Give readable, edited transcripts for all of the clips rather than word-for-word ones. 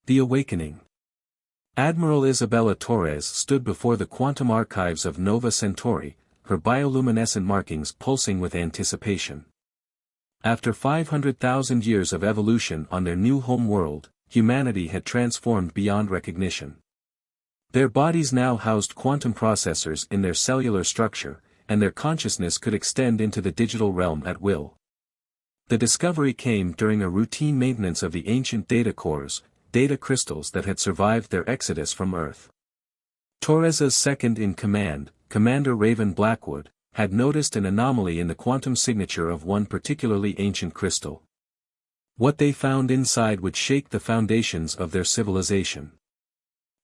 The Awakening. Admiral Isabella Torres stood before the quantum archives of Nova Centauri, her bioluminescent markings pulsing with anticipation. After 500,000 years of evolution on their new home world, humanity had transformed beyond recognition. Their bodies now housed quantum processors in their cellular structure, and their consciousness could extend into the digital realm at will. The discovery came during a routine maintenance of the ancient data cores, data crystals that had survived their exodus from Earth. Torres's second-in-command, Commander Raven Blackwood, had noticed an anomaly in the quantum signature of one particularly ancient crystal. What they found inside would shake the foundations of their civilization.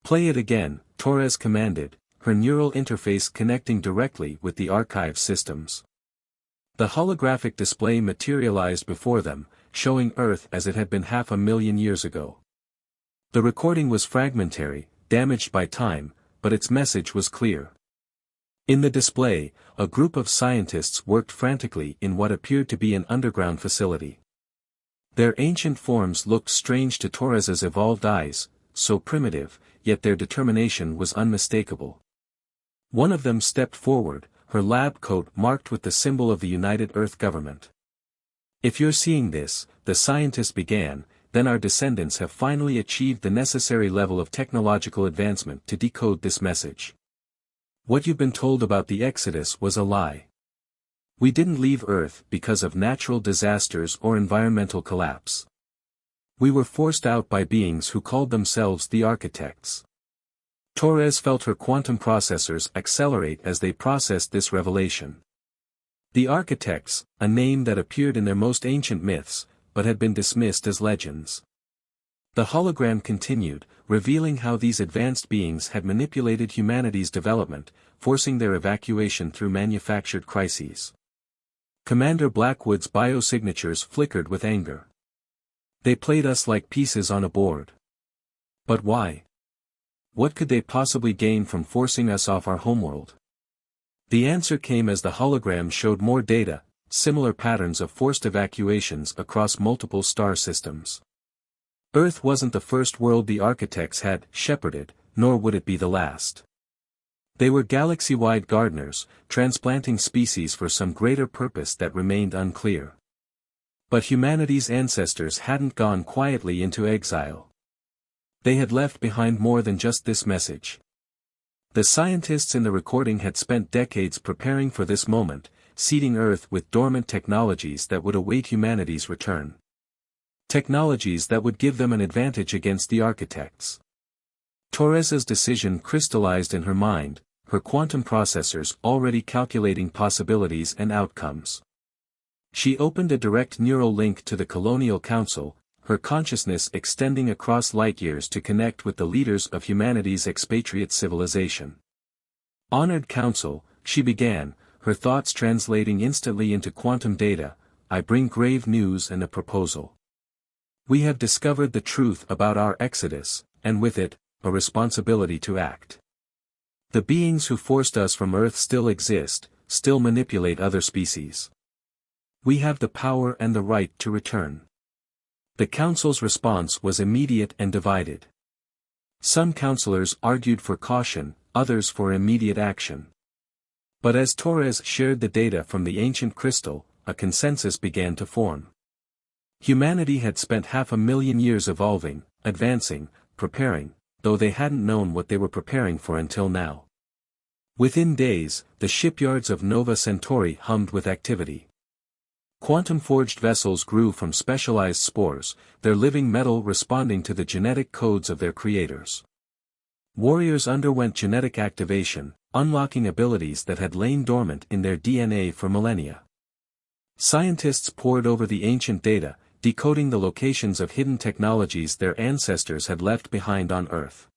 "Play it again," Torres commanded, her neural interface connecting directly with the archive systems. The holographic display materialized before them, showing Earth as it had been 500,000 years ago. The recording was fragmentary, damaged by time, but its message was clear. In the display, a group of scientists worked frantically in what appeared to be an underground facility. Their ancient forms looked strange to Torres's evolved eyes, so primitive, yet their determination was unmistakable. One of them stepped forward, her lab coat marked with the symbol of the United Earth Government. "If you're seeing this," the scientist began, "then our descendants have finally achieved the necessary level of technological advancement to decode this message. What you've been told about the Exodus was a lie. We didn't leave Earth because of natural disasters or environmental collapse. We were forced out by beings who called themselves the Architects." Torres felt her quantum processors accelerate as they processed this revelation. The Architects, a name that appeared in their most ancient myths, but had been dismissed as legends. The hologram continued, revealing how these advanced beings had manipulated humanity's development, forcing their evacuation through manufactured crises. Commander Blackwood's biosignatures flickered with anger. "They played us like pieces on a board. But why? What could they possibly gain from forcing us off our homeworld?" The answer came as the hologram showed more data, similar patterns of forced evacuations across multiple star systems. Earth wasn't the first world the Architects had shepherded, nor would it be the last. They were galaxy-wide gardeners, transplanting species for some greater purpose that remained unclear. But humanity's ancestors hadn't gone quietly into exile. They had left behind more than just this message. The scientists in the recording had spent decades preparing for this moment, seeding Earth with dormant technologies that would await humanity's return. Technologies that would give them an advantage against the Architects. Torres's decision crystallized in her mind, her quantum processors already calculating possibilities and outcomes. She opened a direct neural link to the Colonial Council, her consciousness extending across light years to connect with the leaders of humanity's expatriate civilization. "Honored Council," she began, her thoughts translating instantly into quantum data, "I bring grave news and a proposal. We have discovered the truth about our exodus, and with it, a responsibility to act. The beings who forced us from Earth still exist, still manipulate other species. We have the power and the right to return." The Council's response was immediate and divided. Some councillors argued for caution, others for immediate action. But as Torres shared the data from the ancient crystal, a consensus began to form. Humanity had spent 500,000 years evolving, advancing, preparing, though they hadn't known what they were preparing for until now. Within days, the shipyards of Nova Centauri hummed with activity. Quantum-forged vessels grew from specialized spores, their living metal responding to the genetic codes of their creators. Warriors underwent genetic activation, unlocking abilities that had lain dormant in their DNA for millennia. Scientists pored over the ancient data, decoding the locations of hidden technologies their ancestors had left behind on Earth.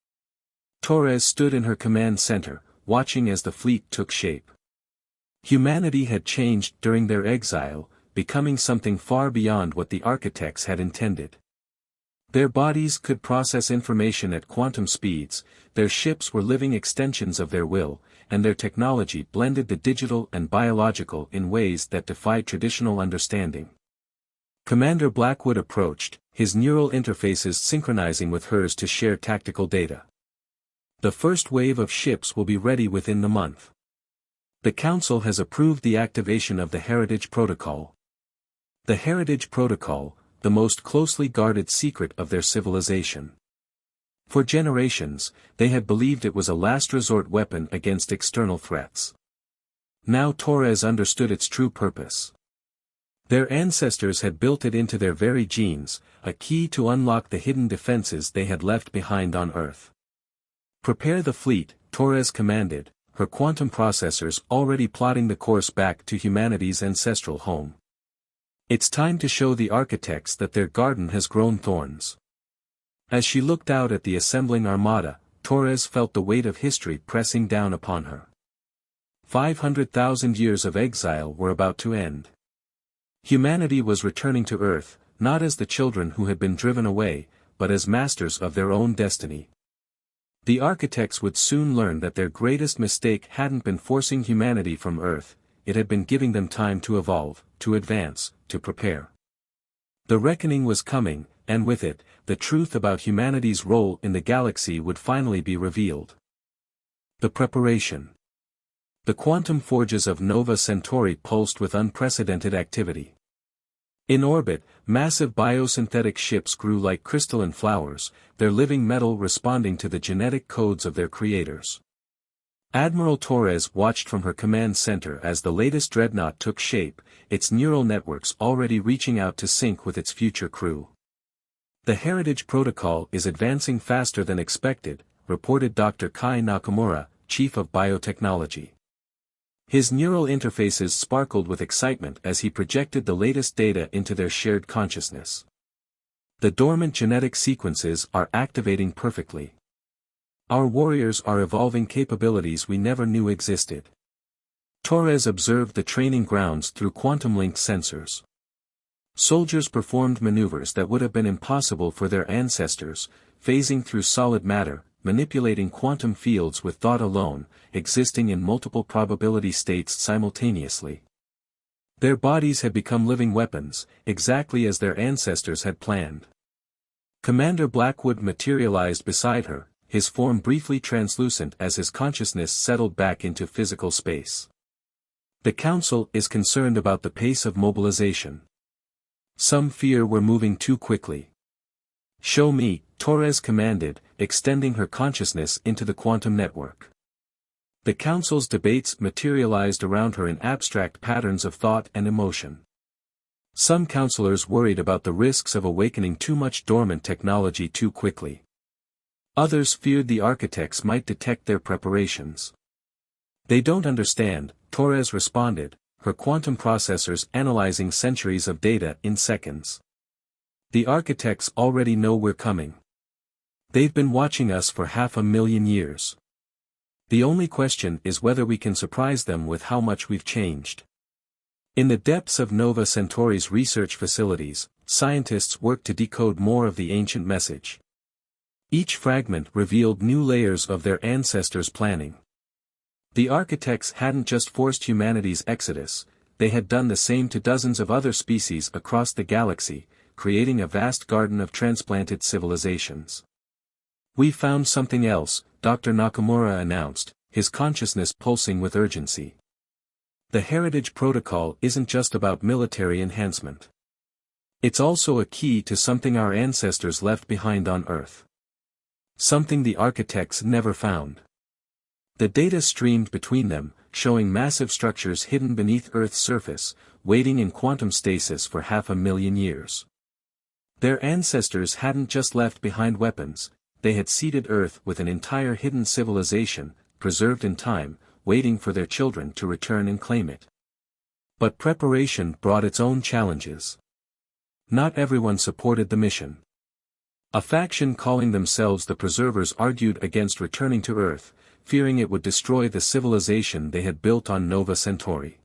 Torres stood in her command center, watching as the fleet took shape. Humanity had changed during their exile, becoming something far beyond what the Architects had intended. Their bodies could process information at quantum speeds, their ships were living extensions of their will, and their technology blended the digital and biological in ways that defied traditional understanding. Commander Blackwood approached, his neural interfaces synchronizing with hers to share tactical data. The first wave of ships will be ready within the month. The Council has approved the activation of the Heritage Protocol. The Heritage Protocol, the most closely guarded secret of their civilization. For generations, they had believed it was a last resort weapon against external threats. Now Torres understood its true purpose. Their ancestors had built it into their very genes, a key to unlock the hidden defenses they had left behind on Earth. Prepare the fleet, Torres commanded, her quantum processors already plotting the course back to humanity's ancestral home. It's time to show the architects that their garden has grown thorns. As she looked out at the assembling armada, Torres felt the weight of history pressing down upon her. 500,000 years of exile were about to end. Humanity was returning to Earth, not as the children who had been driven away, but as masters of their own destiny. The architects would soon learn that their greatest mistake hadn't been forcing humanity from Earth, it had been giving them time to evolve, to advance, to prepare. The reckoning was coming, and with it, the truth about humanity's role in the galaxy would finally be revealed. The preparation. The quantum forges of Nova Centauri pulsed with unprecedented activity. In orbit, massive biosynthetic ships grew like crystalline flowers, their living metal responding to the genetic codes of their creators. Admiral Torres watched from her command center as the latest dreadnought took shape, its neural networks already reaching out to sync with its future crew. The Heritage Protocol is advancing faster than expected, reported Dr. Kai Nakamura, Chief of Biotechnology. His neural interfaces sparkled with excitement as he projected the latest data into their shared consciousness. The dormant genetic sequences are activating perfectly. Our warriors are evolving capabilities we never knew existed. Torres observed the training grounds through quantum-linked sensors. Soldiers performed maneuvers that would have been impossible for their ancestors, phasing through solid matter, manipulating quantum fields with thought alone, existing in multiple probability states simultaneously. Their bodies had become living weapons, exactly as their ancestors had planned. Commander Blackwood materialized beside her, his form briefly translucent as his consciousness settled back into physical space. The Council is concerned about the pace of mobilization. Some fear we're moving too quickly. Show me, Torres commanded, extending her consciousness into the quantum network. The Council's debates materialized around her in abstract patterns of thought and emotion. Some counselors worried about the risks of awakening too much dormant technology too quickly. Others feared the architects might detect their preparations. They don't understand, Torres responded, her quantum processors analyzing centuries of data in seconds. The architects already know we're coming. They've been watching us for 500,000 years. The only question is whether we can surprise them with how much we've changed. In the depths of Nova Centauri's research facilities, scientists worked to decode more of the ancient message. Each fragment revealed new layers of their ancestors' planning. The architects hadn't just forced humanity's exodus, they had done the same to dozens of other species across the galaxy, creating a vast garden of transplanted civilizations. "We found something else," Dr. Nakamura announced, his consciousness pulsing with urgency. The Heritage Protocol isn't just about military enhancement. It's also a key to something our ancestors left behind on Earth. Something the architects never found. The data streamed between them, showing massive structures hidden beneath Earth's surface, waiting in quantum stasis for 500,000 years. Their ancestors hadn't just left behind weapons, they had seeded Earth with an entire hidden civilization, preserved in time, waiting for their children to return and claim it. But preparation brought its own challenges. Not everyone supported the mission. A faction calling themselves the Preservers argued against returning to Earth, fearing it would destroy the civilization they had built on Nova Centauri.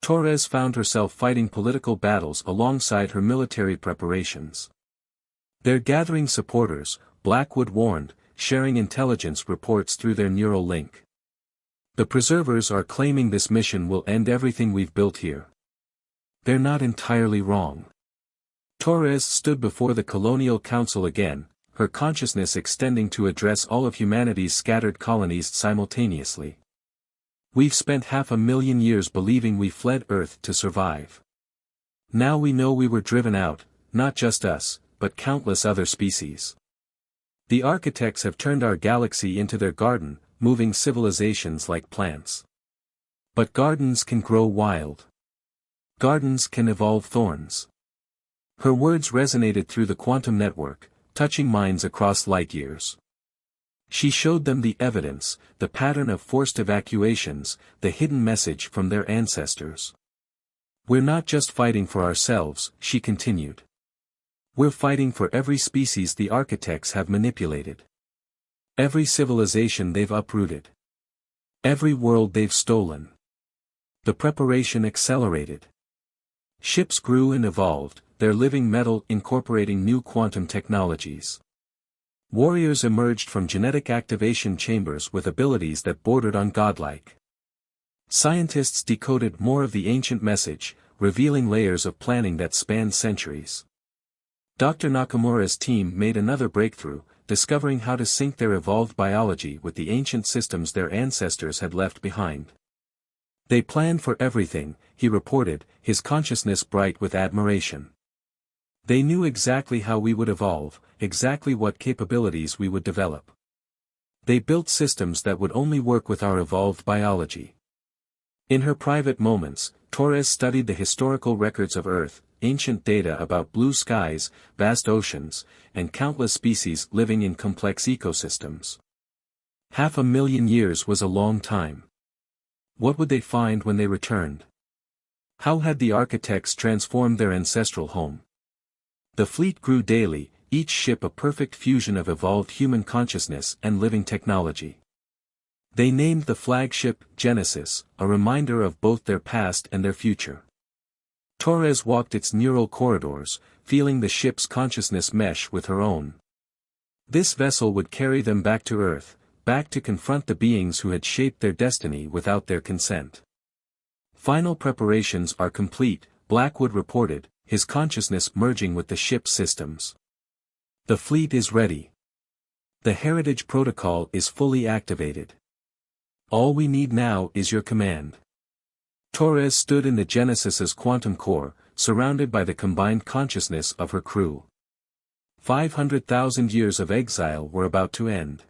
Torres found herself fighting political battles alongside her military preparations. They're gathering supporters, Blackwood warned, sharing intelligence reports through their neural link. The Preservers are claiming this mission will end everything we've built here. They're not entirely wrong. Torres stood before the Colonial Council again, her consciousness extending to address all of humanity's scattered colonies simultaneously. We've spent 500,000 years believing we fled Earth to survive. Now we know we were driven out, not just us, but countless other species. The architects have turned our galaxy into their garden, moving civilizations like plants. But gardens can grow wild. Gardens can evolve thorns. Her words resonated through the quantum network, touching minds across light years. She showed them the evidence, the pattern of forced evacuations, the hidden message from their ancestors. We're not just fighting for ourselves, she continued. We're fighting for every species the architects have manipulated. Every civilization they've uprooted. Every world they've stolen. The preparation accelerated. Ships grew and evolved, their living metal incorporating new quantum technologies. Warriors emerged from genetic activation chambers with abilities that bordered on godlike. Scientists decoded more of the ancient message, revealing layers of planning that spanned centuries. Dr. Nakamura's team made another breakthrough, discovering how to sync their evolved biology with the ancient systems their ancestors had left behind. They planned for everything, he reported, his consciousness bright with admiration. They knew exactly how we would evolve, exactly what capabilities we would develop. They built systems that would only work with our evolved biology. In her private moments, Torres studied the historical records of Earth, ancient data about blue skies, vast oceans, and countless species living in complex ecosystems. 500,000 years was a long time. What would they find when they returned? How had the architects transformed their ancestral home? The fleet grew daily, each ship a perfect fusion of evolved human consciousness and living technology. They named the flagship Genesis, a reminder of both their past and their future. Torres walked its neural corridors, feeling the ship's consciousness mesh with her own. This vessel would carry them back to Earth, back to confront the beings who had shaped their destiny without their consent. Final preparations are complete, Blackwood reported, his consciousness merging with the ship's systems. The fleet is ready. The Heritage Protocol is fully activated. All we need now is your command. Torres stood in the Genesis's quantum core, surrounded by the combined consciousness of her crew. 500,000 years of exile were about to end.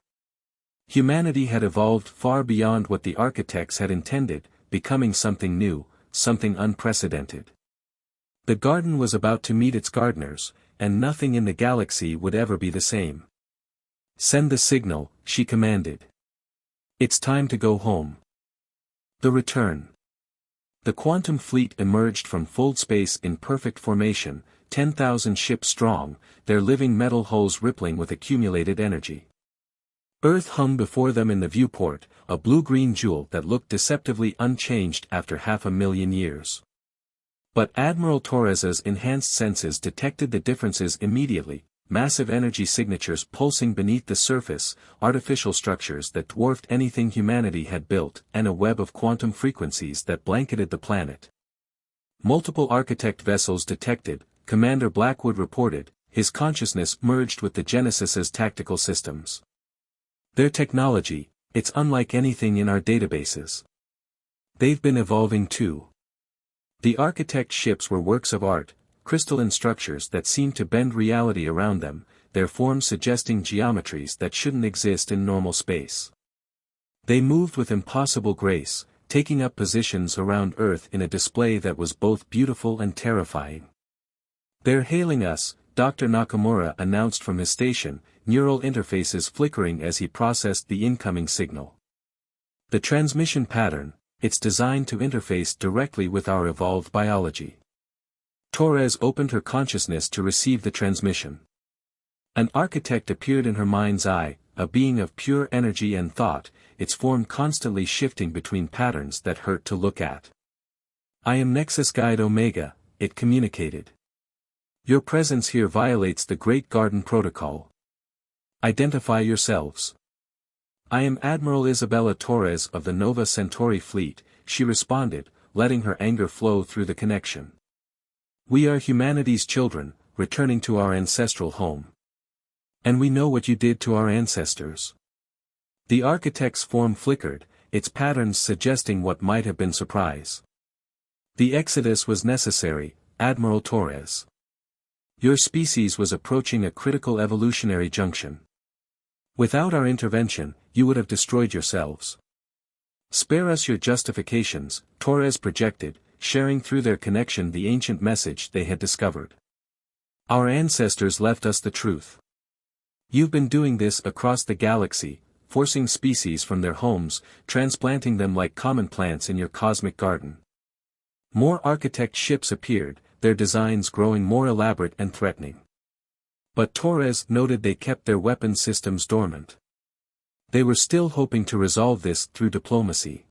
Humanity had evolved far beyond what the architects had intended, becoming something new, something unprecedented. The garden was about to meet its gardeners, and nothing in the galaxy would ever be the same. Send the signal, she commanded. It's time to go home. The return. The quantum fleet emerged from fold space in perfect formation, 10,000 ships strong, their living metal hulls rippling with accumulated energy. Earth hung before them in the viewport, a blue-green jewel that looked deceptively unchanged after 500,000 years. But Admiral Torres's enhanced senses detected the differences immediately, massive energy signatures pulsing beneath the surface, artificial structures that dwarfed anything humanity had built, and a web of quantum frequencies that blanketed the planet. Multiple architect vessels detected, Commander Blackwood reported, his consciousness merged with the Genesis's tactical systems. Their technology, it's unlike anything in our databases. They've been evolving too. The architect ships were works of art, crystalline structures that seemed to bend reality around them, their forms suggesting geometries that shouldn't exist in normal space. They moved with impossible grace, taking up positions around Earth in a display that was both beautiful and terrifying. They're hailing us, Dr. Nakamura announced from his station, neural interfaces flickering as he processed the incoming signal. The transmission pattern, it's designed to interface directly with our evolved biology. Torres opened her consciousness to receive the transmission. An architect appeared in her mind's eye, a being of pure energy and thought, its form constantly shifting between patterns that hurt to look at. I am Nexus Guide Omega, it communicated. Your presence here violates the Great Garden Protocol. Identify yourselves. I am Admiral Isabella Torres of the Nova Centauri fleet, she responded, letting her anger flow through the connection. We are humanity's children, returning to our ancestral home. And we know what you did to our ancestors. The architect's form flickered, its patterns suggesting what might have been surprise. The exodus was necessary, Admiral Torres. Your species was approaching a critical evolutionary junction. Without our intervention, you would have destroyed yourselves. Spare us your justifications, Torres projected, sharing through their connection the ancient message they had discovered. Our ancestors left us the truth. You've been doing this across the galaxy, forcing species from their homes, transplanting them like common plants in your cosmic garden. More architect ships appeared, their designs growing more elaborate and threatening. But Torres noted they kept their weapon systems dormant. They were still hoping to resolve this through diplomacy.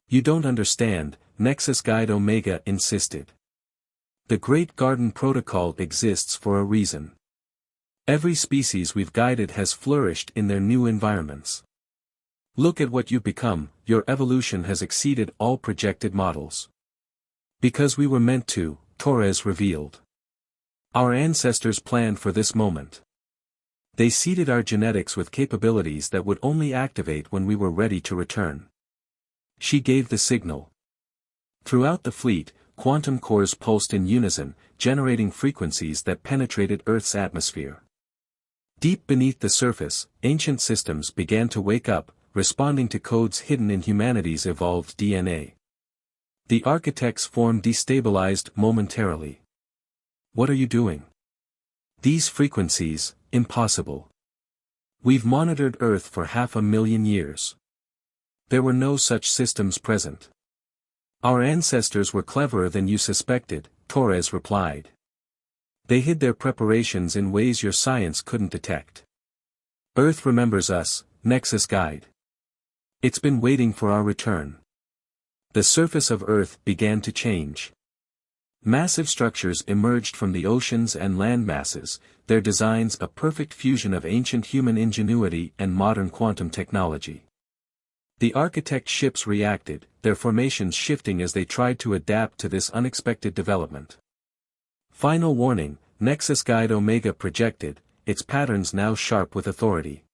You don't understand, Nexus Guide Omega insisted. The Great Garden Protocol exists for a reason. Every species we've guided has flourished in their new environments. Look at what you've become, your evolution has exceeded all projected models. Because we were meant to, Torres revealed. Our ancestors planned for this moment. They seeded our genetics with capabilities that would only activate when we were ready to return. She gave the signal. Throughout the fleet, quantum cores pulsed in unison, generating frequencies that penetrated Earth's atmosphere. Deep beneath the surface, ancient systems began to wake up, responding to codes hidden in humanity's evolved DNA. The architect's form destabilized momentarily. What are you doing? These frequencies, impossible. We've monitored Earth for 500,000 years. There were no such systems present. Our ancestors were cleverer than you suspected, Torres replied. They hid their preparations in ways your science couldn't detect. Earth remembers us, Nexus Guide. It's been waiting for our return. The surface of Earth began to change. Massive structures emerged from the oceans and land masses, their designs a perfect fusion of ancient human ingenuity and modern quantum technology. The architect ships reacted, their formations shifting as they tried to adapt to this unexpected development. Final warning, Nexus Guide Omega projected, its patterns now sharp with authority.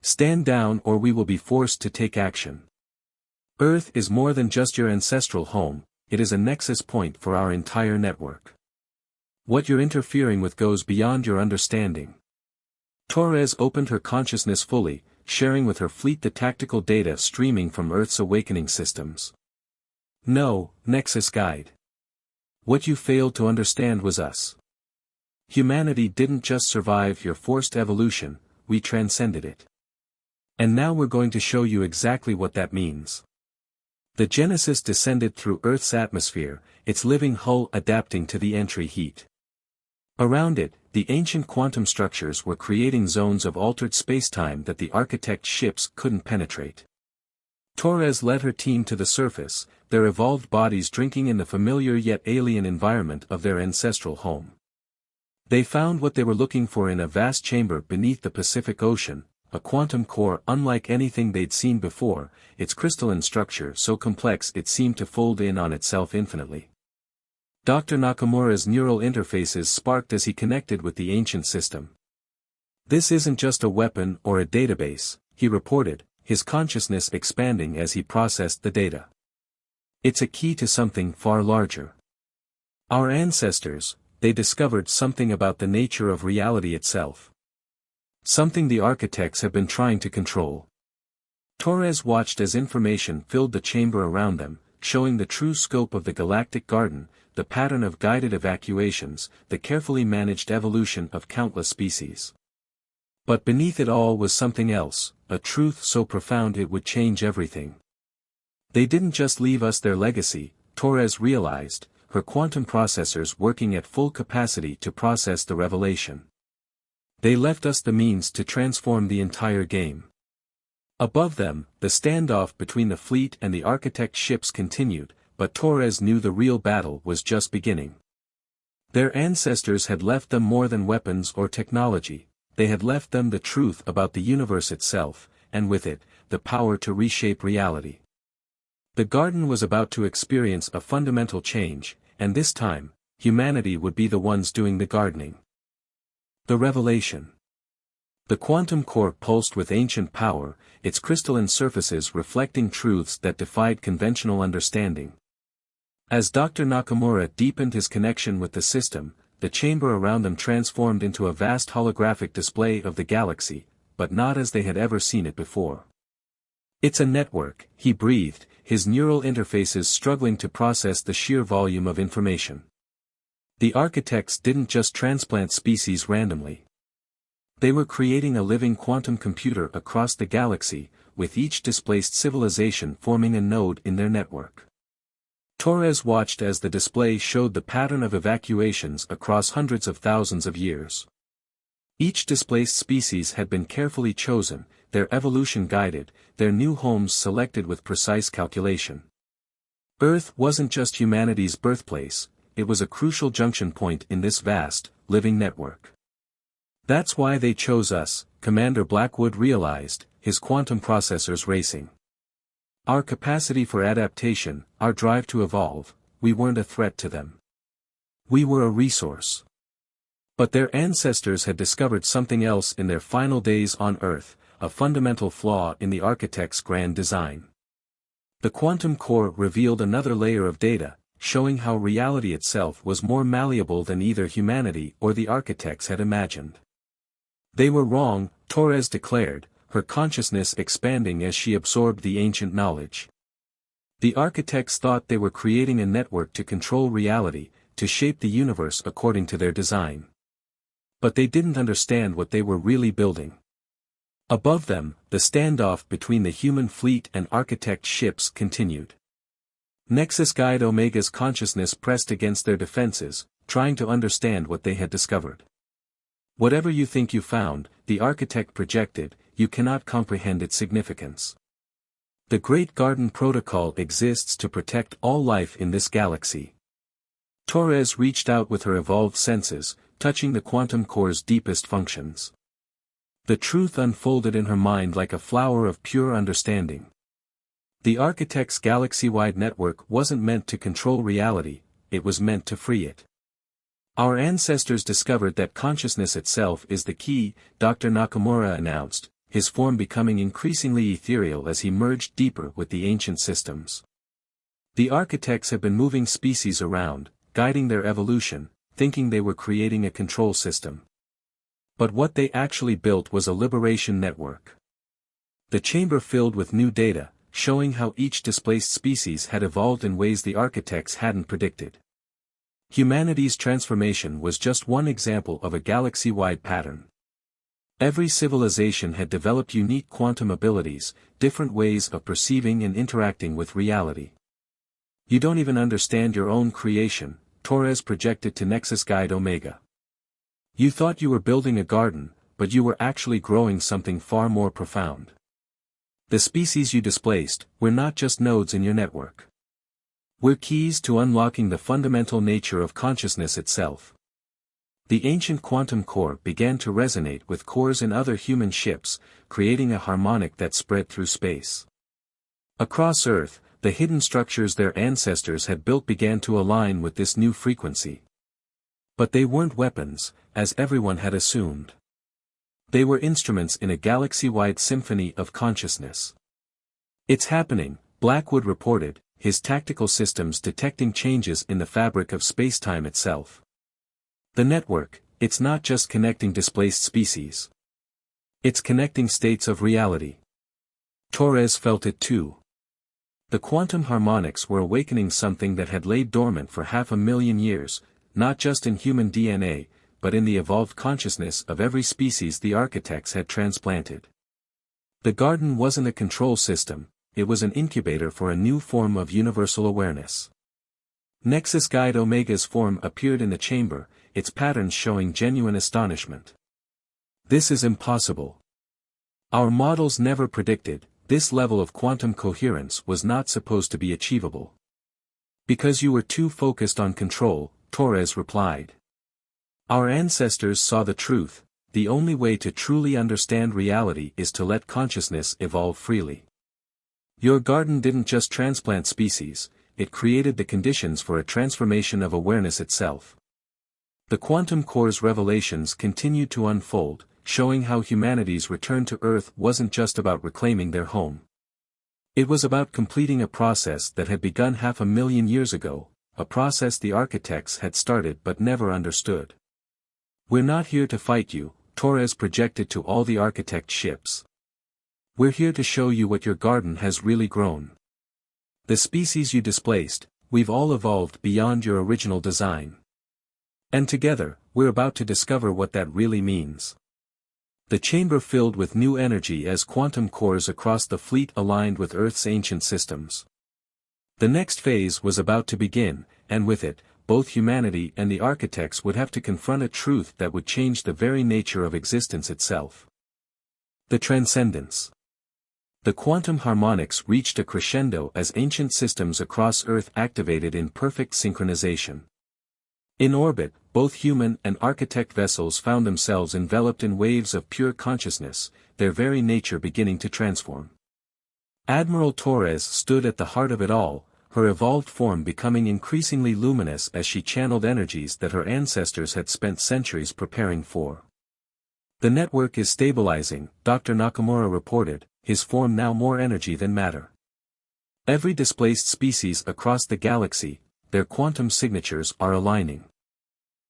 Stand down or we will be forced to take action. Earth is more than just your ancestral home, it is a nexus point for our entire network. What you're interfering with goes beyond your understanding. Torres opened her consciousness fully, sharing with her fleet the tactical data streaming from Earth's awakening systems. No, Nexus Guide. What you failed to understand was us. Humanity didn't just survive your forced evolution, we transcended it. And now we're going to show you exactly what that means. The Genesis descended through Earth's atmosphere, its living hull adapting to the entry heat. Around it, the ancient quantum structures were creating zones of altered spacetime that the architect ships couldn't penetrate. Torres led her team to the surface, their evolved bodies drinking in the familiar yet alien environment of their ancestral home. They found what they were looking for in a vast chamber beneath the Pacific Ocean, a quantum core unlike anything they'd seen before, its crystalline structure so complex it seemed to fold in on itself infinitely. Dr. Nakamura's neural interfaces sparked as he connected with the ancient system. This isn't just a weapon or a database, he reported, his consciousness expanding as he processed the data. It's a key to something far larger. Our ancestors, they discovered something about the nature of reality itself. Something the architects have been trying to control. Torres watched as information filled the chamber around them, showing the true scope of the Galactic Garden, the pattern of guided evacuations, the carefully managed evolution of countless species. But beneath it all was something else, a truth so profound it would change everything. They didn't just leave us their legacy, Torres realized, her quantum processors working at full capacity to process the revelation. They left us the means to transform the entire game. Above them, the standoff between the fleet and the architect ships continued, but Torres knew the real battle was just beginning. Their ancestors had left them more than weapons or technology, they had left them the truth about the universe itself, and with it, the power to reshape reality. The garden was about to experience a fundamental change, and this time, humanity would be the ones doing the gardening. The revelation. The quantum core pulsed with ancient power, its crystalline surfaces reflecting truths that defied conventional understanding. As Dr. Nakamura deepened his connection with the system, the chamber around them transformed into a vast holographic display of the galaxy, but not as they had ever seen it before. "It's a network," he breathed, his neural interfaces struggling to process the sheer volume of information. The architects didn't just transplant species randomly. They were creating a living quantum computer across the galaxy, with each displaced civilization forming a node in their network. Torres watched as the display showed the pattern of evacuations across hundreds of thousands of years. Each displaced species had been carefully chosen, their evolution guided, their new homes selected with precise calculation. Earth wasn't just humanity's birthplace, it was a crucial junction point in this vast, living network. "That's why they chose us," Commander Blackwood realized, his quantum processors racing. "Our capacity for adaptation, our drive to evolve, we weren't a threat to them. We were a resource." But their ancestors had discovered something else in their final days on Earth, a fundamental flaw in the architect's grand design. The quantum core revealed another layer of data, showing how reality itself was more malleable than either humanity or the architects had imagined. "They were wrong," Torres declared, her consciousness expanding as she absorbed the ancient knowledge. The architects thought they were creating a network to control reality, to shape the universe according to their design. But they didn't understand what they were really building. Above them, the standoff between the human fleet and architect ships continued. Nexus Guide Omega's consciousness pressed against their defenses, trying to understand what they had discovered. "Whatever you think you found," the architect projected, "you cannot comprehend its significance. The Great Garden Protocol exists to protect all life in this galaxy." Torres reached out with her evolved senses, touching the quantum core's deepest functions. The truth unfolded in her mind like a flower of pure understanding. The architect's galaxy-wide network wasn't meant to control reality, it was meant to free it. "Our ancestors discovered that consciousness itself is the key," Dr. Nakamura announced, his form becoming increasingly ethereal as he merged deeper with the ancient systems. The architects had been moving species around, guiding their evolution, thinking they were creating a control system. But what they actually built was a liberation network. The chamber filled with new data, showing how each displaced species had evolved in ways the architects hadn't predicted. Humanity's transformation was just one example of a galaxy-wide pattern. Every civilization had developed unique quantum abilities, different ways of perceiving and interacting with reality. "You don't even understand your own creation," Torres projected to Nexus Guide Omega. "You thought you were building a garden, but you were actually growing something far more profound. The species you displaced, were not just nodes in your network. We're keys to unlocking the fundamental nature of consciousness itself." The ancient quantum core began to resonate with cores in other human ships, creating a harmonic that spread through space. Across Earth, the hidden structures their ancestors had built began to align with this new frequency. But they weren't weapons, as everyone had assumed. They were instruments in a galaxy-wide symphony of consciousness. "It's happening," Blackwood reported, his tactical systems detecting changes in the fabric of spacetime itself. "The network, it's not just connecting displaced species. It's connecting states of reality." Torres felt it too. The quantum harmonics were awakening something that had laid dormant for 500,000 years, not just in human DNA, but in the evolved consciousness of every species the architects had transplanted. The garden wasn't a control system, it was an incubator for a new form of universal awareness. Nexus Guide Omega's form appeared in the chamber, its patterns showing genuine astonishment. "This is impossible. Our models never predicted, this level of quantum coherence was not supposed to be achievable." "Because you were too focused on control," Torres replied. "Our ancestors saw the truth, the only way to truly understand reality is to let consciousness evolve freely. Your garden didn't just transplant species, it created the conditions for a transformation of awareness itself. The quantum core's revelations continued to unfold, showing how humanity's return to Earth wasn't just about reclaiming their home. It was about completing a process that had begun 500,000 years ago, a process the architects had started but never understood. "We're not here to fight you," Torres projected to all the architect ships. "We're here to show you what your garden has really grown. The species you displaced, we've all evolved beyond your original design. And together, we're about to discover what that really means." The chamber filled with new energy as quantum cores across the fleet aligned with Earth's ancient systems. The next phase was about to begin, and with it, both humanity and the architects would have to confront a truth that would change the very nature of existence itself. The transcendence. The quantum harmonics reached a crescendo as ancient systems across Earth activated in perfect synchronization. In orbit, both human and architect vessels found themselves enveloped in waves of pure consciousness, their very nature beginning to transform. Admiral Torres stood at the heart of it all, her evolved form becoming increasingly luminous as she channeled energies that her ancestors had spent centuries preparing for. "The network is stabilizing," Dr. Nakamura reported, his form now more energy than matter. "Every displaced species across the galaxy, their quantum signatures are aligning.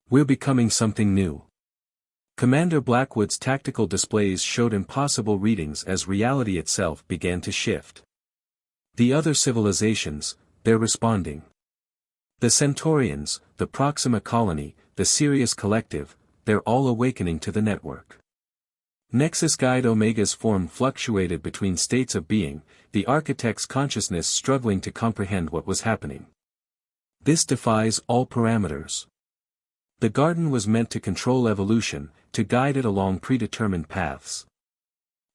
We're becoming something new." Commander Blackwood's tactical displays showed impossible readings as reality itself began to shift. The other civilizations, they're responding. The Centaurians, the Proxima Colony, the Sirius Collective, they're all awakening to the network. Nexus Guide Omega's form fluctuated between states of being, the architect's consciousness struggling to comprehend what was happening. This defies all parameters. The garden was meant to control evolution, to guide it along predetermined paths.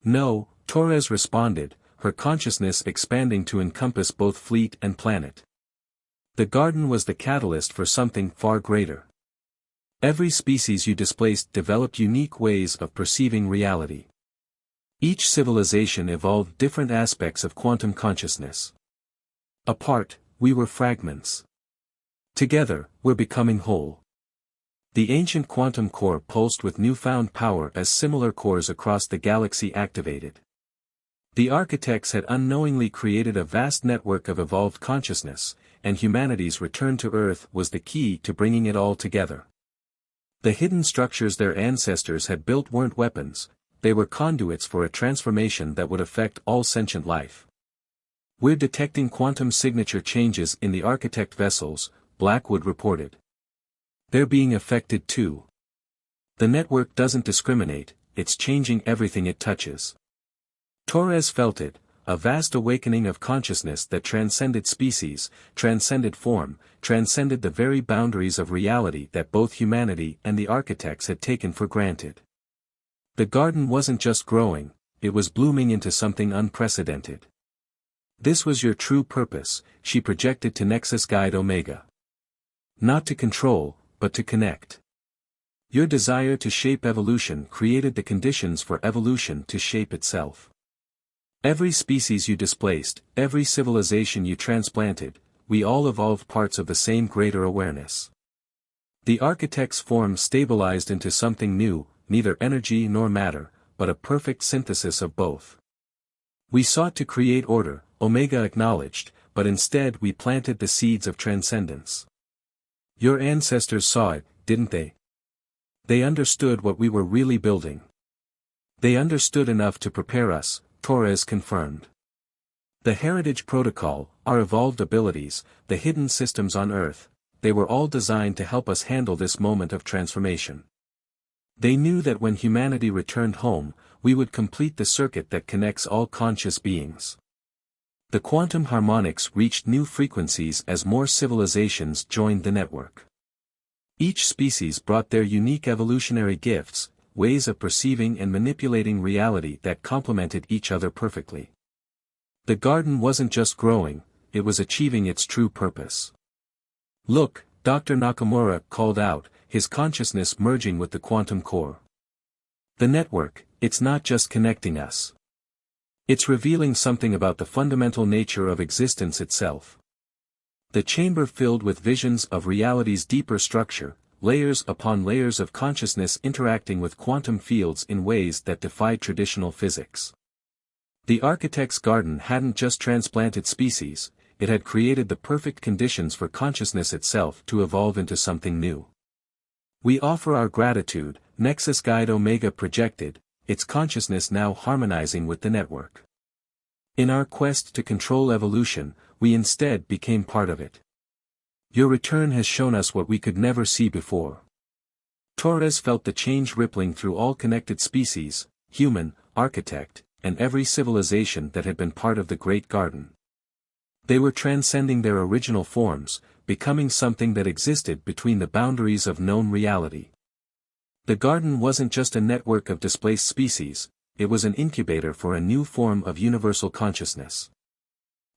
"No," Torres responded, her consciousness expanding to encompass both fleet and planet. "The garden was the catalyst for something far greater. Every species you displaced developed unique ways of perceiving reality. Each civilization evolved different aspects of quantum consciousness. Apart, we were fragments. Together, we're becoming whole." The ancient quantum core pulsed with newfound power as similar cores across the galaxy activated. The architects had unknowingly created a vast network of evolved consciousness, and humanity's return to Earth was the key to bringing it all together. The hidden structures their ancestors had built weren't weapons, they were conduits for a transformation that would affect all sentient life. "We're detecting quantum signature changes in the architect vessels," Blackwood reported. "They're being affected too. The network doesn't discriminate, it's changing everything it touches." Torres felt it, a vast awakening of consciousness that transcended species, transcended form, transcended the very boundaries of reality that both humanity and the architects had taken for granted. The garden wasn't just growing, it was blooming into something unprecedented. "This was your true purpose," she projected to Nexus Guide Omega. "Not to control, but to connect. Your desire to shape evolution created the conditions for evolution to shape itself. Every species you displaced, every civilization you transplanted, we all evolved parts of the same greater awareness. The architect's form stabilized into something new, neither energy nor matter, but a perfect synthesis of both. We sought to create order," Omega acknowledged, "but instead we planted the seeds of transcendence. Your ancestors saw it, didn't they? They understood what we were really building. They understood enough to prepare us," Torres confirmed. "The Heritage Protocol, our evolved abilities, the hidden systems on Earth, they were all designed to help us handle this moment of transformation. They knew that when humanity returned home, we would complete the circuit that connects all conscious beings." The quantum harmonics reached new frequencies as more civilizations joined the network. Each species brought their unique evolutionary gifts, ways of perceiving and manipulating reality that complemented each other perfectly. The garden wasn't just growing, it was achieving its true purpose. "Look," Dr. Nakamura called out, his consciousness merging with the quantum core. "The network, it's not just connecting us. It's revealing something about the fundamental nature of existence itself. The chamber filled with visions of reality's deeper structure, layers upon layers of consciousness interacting with quantum fields in ways that defied traditional physics. The architect's garden hadn't just transplanted species, it had created the perfect conditions for consciousness itself to evolve into something new. We offer our gratitude, Nexus Guide Omega projected, its consciousness now harmonizing with the network. In our quest to control evolution, we instead became part of it. Your return has shown us what we could never see before. Torres felt the change rippling through all connected species, human, architect, and every civilization that had been part of the Great Garden. They were transcending their original forms, becoming something that existed between the boundaries of known reality. The garden wasn't just a network of displaced species, it was an incubator for a new form of universal consciousness.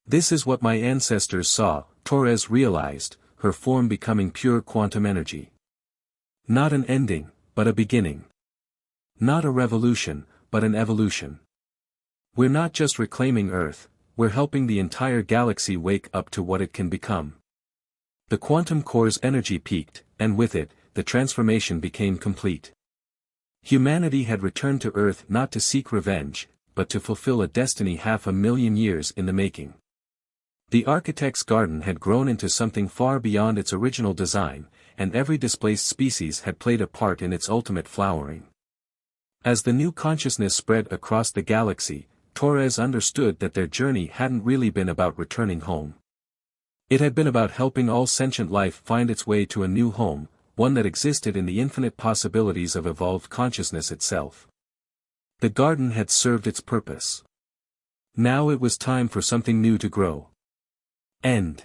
This is what my ancestors saw, Torres realized, her form becoming pure quantum energy. Not an ending, but a beginning. Not a revolution, but an evolution. We're not just reclaiming Earth, we're helping the entire galaxy wake up to what it can become. The quantum core's energy peaked, and with it, the transformation became complete. Humanity had returned to Earth not to seek revenge, but to fulfill a destiny 500,000 years in the making. The architect's garden had grown into something far beyond its original design, and every displaced species had played a part in its ultimate flowering. As the new consciousness spread across the galaxy, Torres understood that their journey hadn't really been about returning home. It had been about helping all sentient life find its way to a new home, one that existed in the infinite possibilities of evolved consciousness itself. The garden had served its purpose. Now it was time for something new to grow. End.